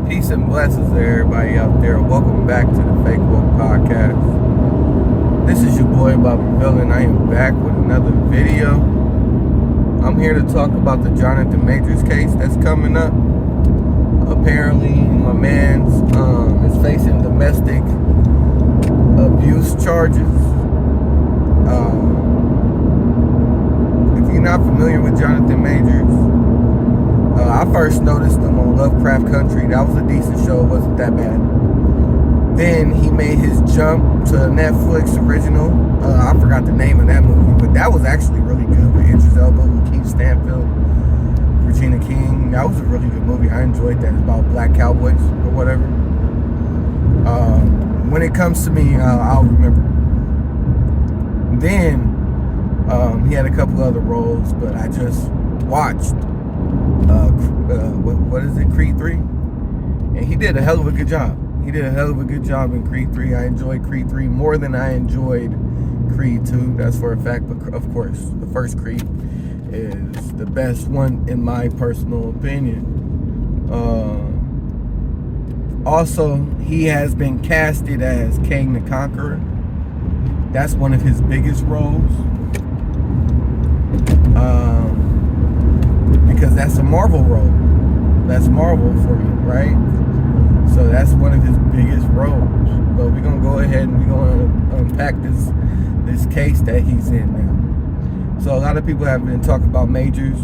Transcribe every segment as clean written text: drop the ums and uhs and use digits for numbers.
Peace and blessings to everybody out there. Welcome back to the Fake Woke Podcast. This is your boy BobbyVILN. I am back with another video. I'm here to talk about the Jonathan Majors case that's coming up. Apparently, my man's is facing domestic abuse charges. If you're not familiar with Jonathan Majors, I first noticed him on Lovecraft Country. That was a decent show. It wasn't that bad. Then he made his jump to a Netflix original. I forgot the name of that movie, but that was actually really good with Idris Elba, Keith Stanfield, Regina King. That was a really good movie. I enjoyed that. It's about black cowboys or whatever. When it comes to me, I'll remember. Then he had a couple other roles, but I just watched what is it, Creed 3? And he did a hell of a good job. He did a hell of a good job in Creed 3. I enjoyed Creed 3 more than I enjoyed Creed 2. That's for a fact. But of course, the first Creed is the best one in my personal opinion. Also, he has been casted as King the Conqueror. That's one of his biggest roles. Because that's a Marvel role. That's Marvel for you, right? So that's one of his biggest roles. But we're gonna go ahead and we're gonna unpack this case that he's in now. So a lot of people have been talking about Majors.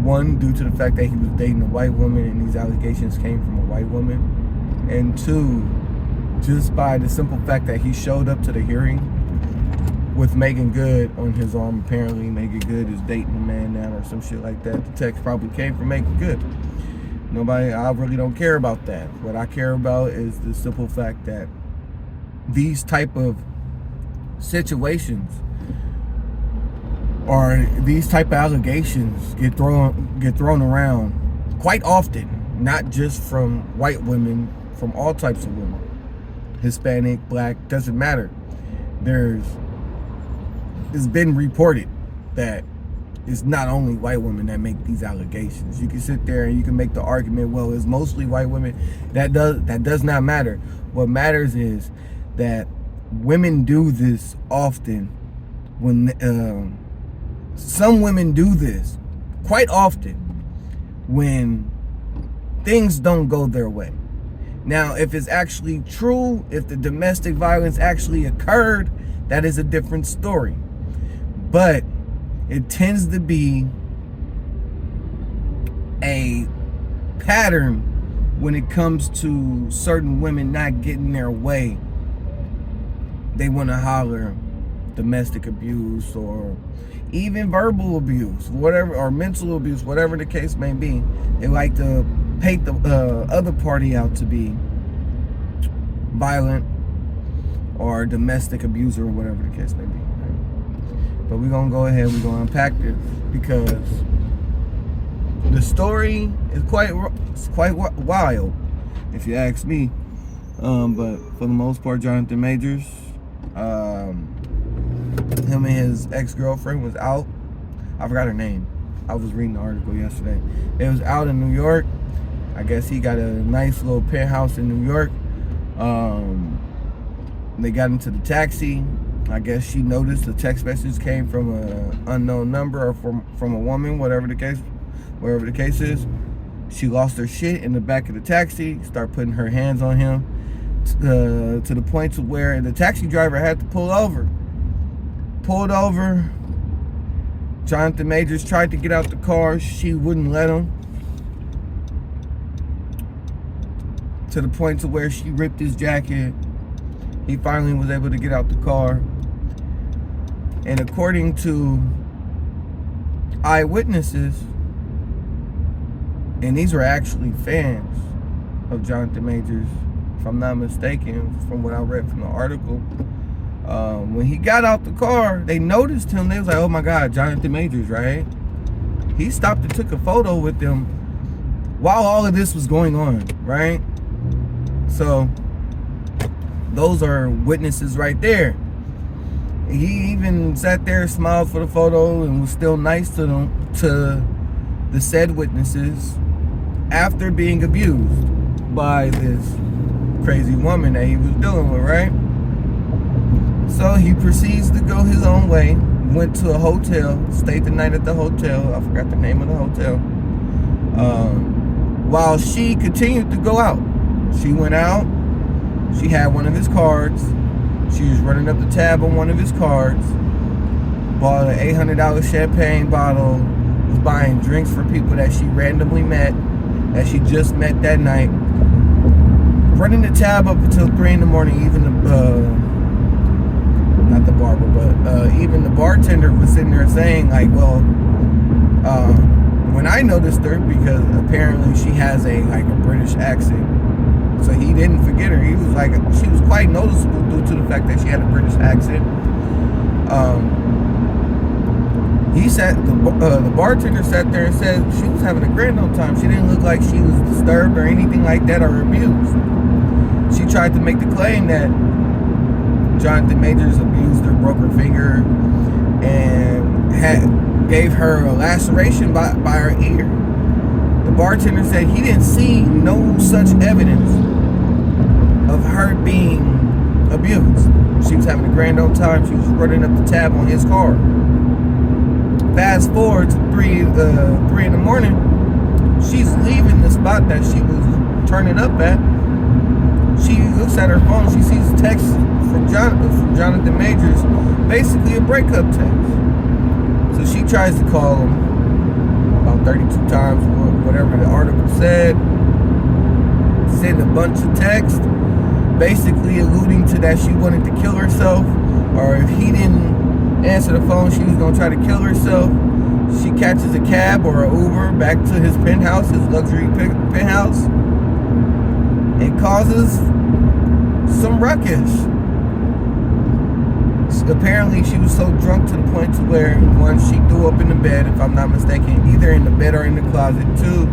One, due to the fact that he was dating a white woman and these allegations came from a white woman. And two, just by the simple fact that he showed up to the hearing with Megan Good on his arm. Apparently Megan Good is dating a man now or some shit like that. The text probably came from Megan Good. I really don't care about that. What I care about is the simple fact that these type of situations or these type of allegations get thrown around quite often, not just from white women, from all types of women. Hispanic, black, doesn't matter. It's been reported that it's not only white women that make these allegations. You can sit there and you can make the argument, well, it's mostly white women. That does not matter. What matters is that women do this often. When some women do this quite often when things don't go their way. Now, if it's actually true, if the domestic violence actually occurred, that is a different story. But it tends to be a pattern when it comes to certain women not getting their way. They want to holler domestic abuse or even verbal abuse, whatever, or mental abuse, whatever the case may be. They like to paint the other party out to be violent or domestic abuser or whatever the case may be. But we're going to go ahead, we're going to unpack this because the story is quite wild, if you ask me. But for the most part, Jonathan Majors, him and his ex-girlfriend was out. I forgot her name. I was reading the article yesterday. It was out in New York. I guess he got a nice little penthouse in New York. They got into the taxi. I guess she noticed the text message came from an unknown number or from a woman, wherever the case is. She lost her shit in the back of the taxi, started putting her hands on him to the point to where the taxi driver had to pull over. Pulled over. Jonathan Majors tried to get out the car. She wouldn't let him. To the point to where she ripped his jacket. He finally was able to get out the car. And according to eyewitnesses, and these were actually fans of Jonathan Majors, if I'm not mistaken, from what I read from the article, when he got out the car, they noticed him. They was like, oh my God, Jonathan Majors, right? He stopped and took a photo with them while all of this was going on, right? So those are witnesses right there. He even sat there, smiled for the photo, and was still nice to them, to the said witnesses, after being abused by this crazy woman that he was dealing with, right? So he proceeds to go his own way, went to a hotel, stayed the night at the hotel. I forgot the name of the hotel. While she continued to go out. She went out. She had one of his cards. She was running up the tab on one of his cards. Bought an $800 champagne bottle. Was buying drinks for people that she randomly met, that she just met that night. Running the tab up until 3 in the morning. Even the not the barber, but even the bartender was sitting there saying, like, well, when I noticed her, because apparently she has a British accent, so he didn't forget her. He was like, she was quite noticeable due to the fact that she had a British accent. He sat, the bartender sat there and said she was having a grand old time. She didn't look like she was disturbed or anything like that or abused. She tried to make the claim that Jonathan Majors abused her, broke her finger, and gave her a laceration by her ear. The bartender said he didn't see no such evidence of her being abused. She was having a grand old time. She was running up the tab on his car. Fast forward to 3 in the morning, she's leaving the spot that she was turning up at. She looks at her phone. She sees a text from Jonathan Majors, basically a breakup text. So she tries to call him about 32 times, whatever the article said. Send a bunch of texts, basically alluding to that she wanted to kill herself, or if he didn't answer the phone, she was going to try to kill herself. She catches a cab or an Uber back to his penthouse, his luxury penthouse. It causes some ruckus. Apparently she was so drunk to the point to where, one, she threw up in the bed, if I'm not mistaken, either in the bed or in the closet. Two,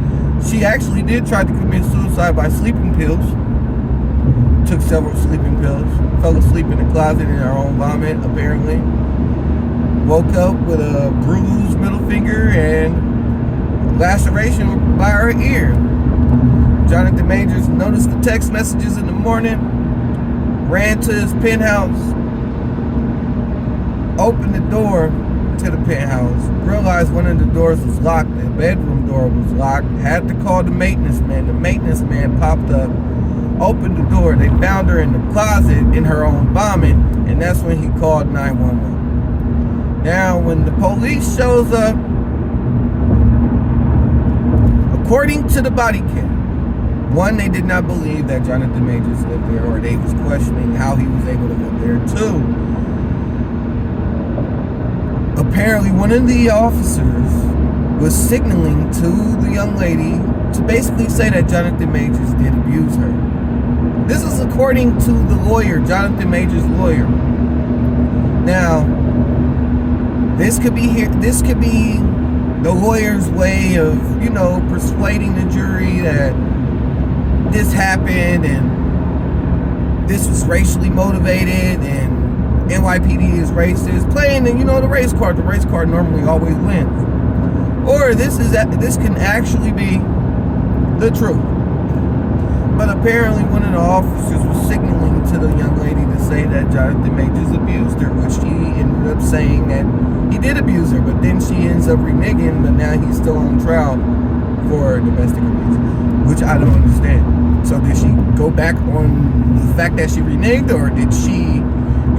she actually did try to commit suicide by sleeping pills. Took several sleeping pills. Fell asleep in the closet in her own vomit, apparently. Woke up with a bruised middle finger and laceration by her ear. Jonathan Majors noticed the text messages in the morning, ran to his penthouse, opened the door to the penthouse, realized one of the doors was locked, the bedroom door was locked, had to call the maintenance man. The maintenance man popped up, opened the door. They found her in the closet in her own vomit, and that's when he called 911. Now, when the police shows up, according to the body cam, one, they did not believe that Jonathan Majors lived there, or they was questioning how he was able to live there. Two, apparently one of the officers was signaling to the young lady to basically say that Jonathan Majors did abuse her. This is according to the lawyer, Jonathan Majors' lawyer. Now, this could be the lawyer's way of, persuading the jury that this happened and this was racially motivated and NYPD is racist, playing the race card. The race card normally always wins. Or this can actually be the truth. But apparently one of the officers was signaling to the young lady to say that Jonathan Majors abused her, which she ended up saying that he did abuse her, but then she ends up reneging, but now he's still on trial for domestic abuse, which I don't understand. So did she go back on the fact that she reneged, or did she,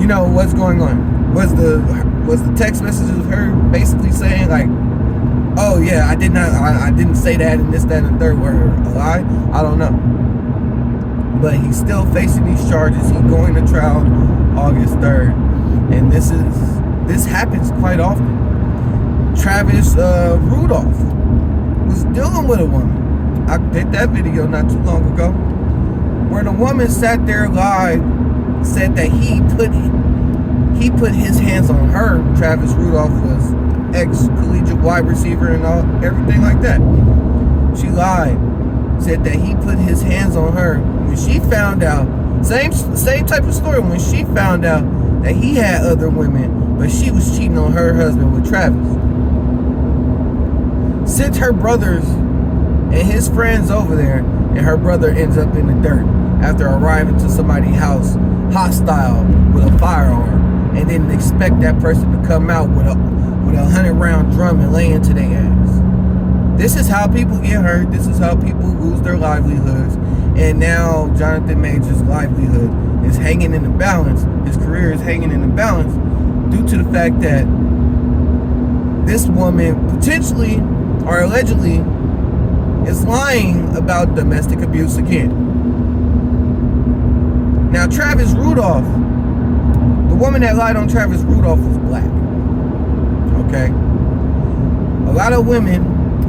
what's going on? Was the text messages of her basically saying like, oh yeah, I didn't say that and this, that, and the third were a lie? I don't know. But he's still facing these charges. He's going to trial August 3rd. And this happens quite often. Travis Rudolph was dealing with a woman. I did that video not too long ago, where the woman sat there live, said that he put his hands on her. Travis Rudolph was ex-collegiate wide receiver and everything like that. She lied, said that he put his hands on her. When she found out, same type of story, when she found out that he had other women, but she was cheating on her husband with Travis. Sent her brothers and his friends over there and her brother ends up in the dirt after arriving to somebody's house hostile with a firearm, and didn't expect that person to come out with a 100-round drum and lay into their ass. This is how people get hurt. This is how people lose their livelihoods. And now Jonathan Major's livelihood is hanging in the balance. His career is hanging in the balance due to the fact that this woman potentially or allegedly is lying about domestic abuse again. Now, Travis Rudolph, the woman that lied on Travis Rudolph was black. Okay? A lot of women,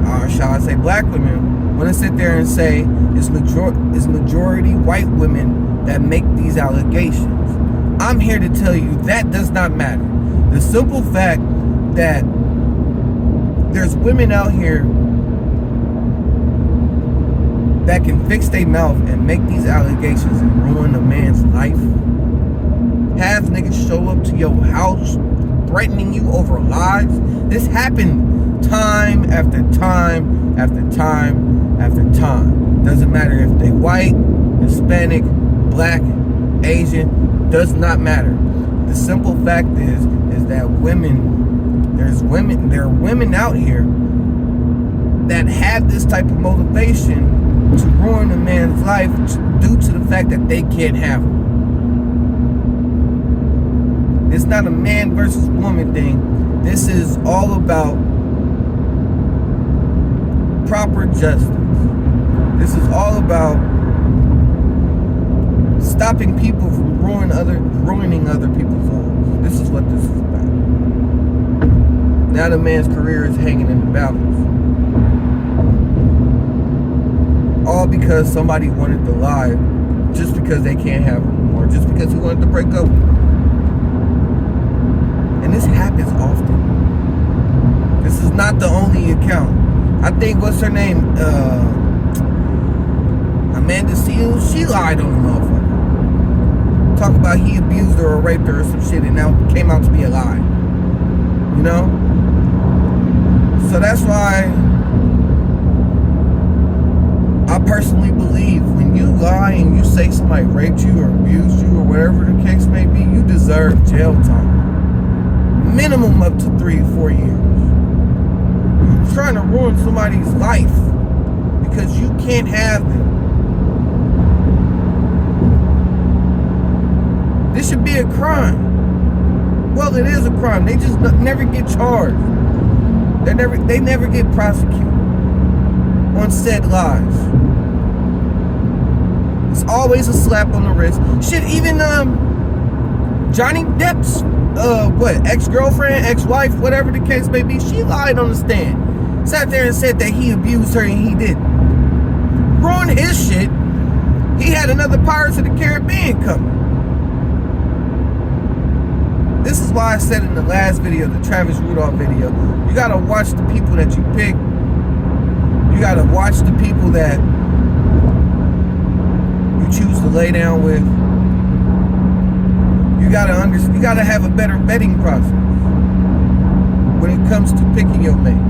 or shall I say black women, want to sit there and say it's majority white women that make these allegations. I'm here to tell you that does not matter. The simple fact that there's women out here that can fix their mouth and make these allegations and ruin a man's life. Have niggas show up to your house threatening you over lies. This happened time after time after time after time. Doesn't matter if they white, Hispanic, black, Asian, does not matter. The simple fact is that there are women out here that have this type of motivation to ruin a man's life due to the fact that they can't have him. It's not a man versus woman thing. This is all about proper justice. This is all about stopping people from ruining other people's lives. This is what this is about. Now the man's career is hanging in the balance. All because somebody wanted to lie just because they can't have him, or just because he wanted to break up. And this happens often. This is not the only account. I think, what's her name? Amanda Seals, she lied on the motherfucker. Talk about he abused her or raped her or some shit, and now it came out to be a lie. You know? So that's why I personally believe when you lie and you say somebody raped you or abused you or whatever the case may be, you deserve jail time. Minimum up to 3 or 4 years. You're trying to ruin somebody's life because you can't have them. This should be a crime. Well, it is a crime. They just never get charged. They never get prosecuted on said lies. It's always a slap on the wrist. Shit, even Johnny Depp's ex-girlfriend, ex-wife, whatever the case may be, she lied on the stand. Sat there and said that he abused her and he didn't. Ruined his shit. He had another Pirates of the Caribbean coming. This is why I said in the last video, the Travis Rudolph video, you gotta watch the people that you pick. You gotta watch the people that you choose to lay down with. You gotta have a better vetting process when it comes to picking your mate.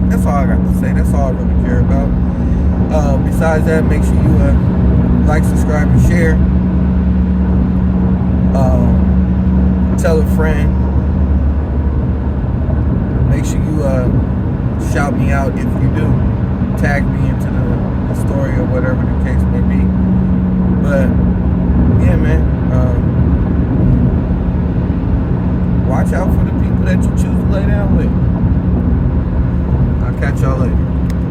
That's all I got to say. That's all I really care about. Besides that, make sure you like, subscribe, and share. Tell a friend. Make sure you shout me out if you do. Tag me into the story or whatever the case may be. But yeah, man. Watch out for the people that you choose to lay down with. I'll catch y'all later.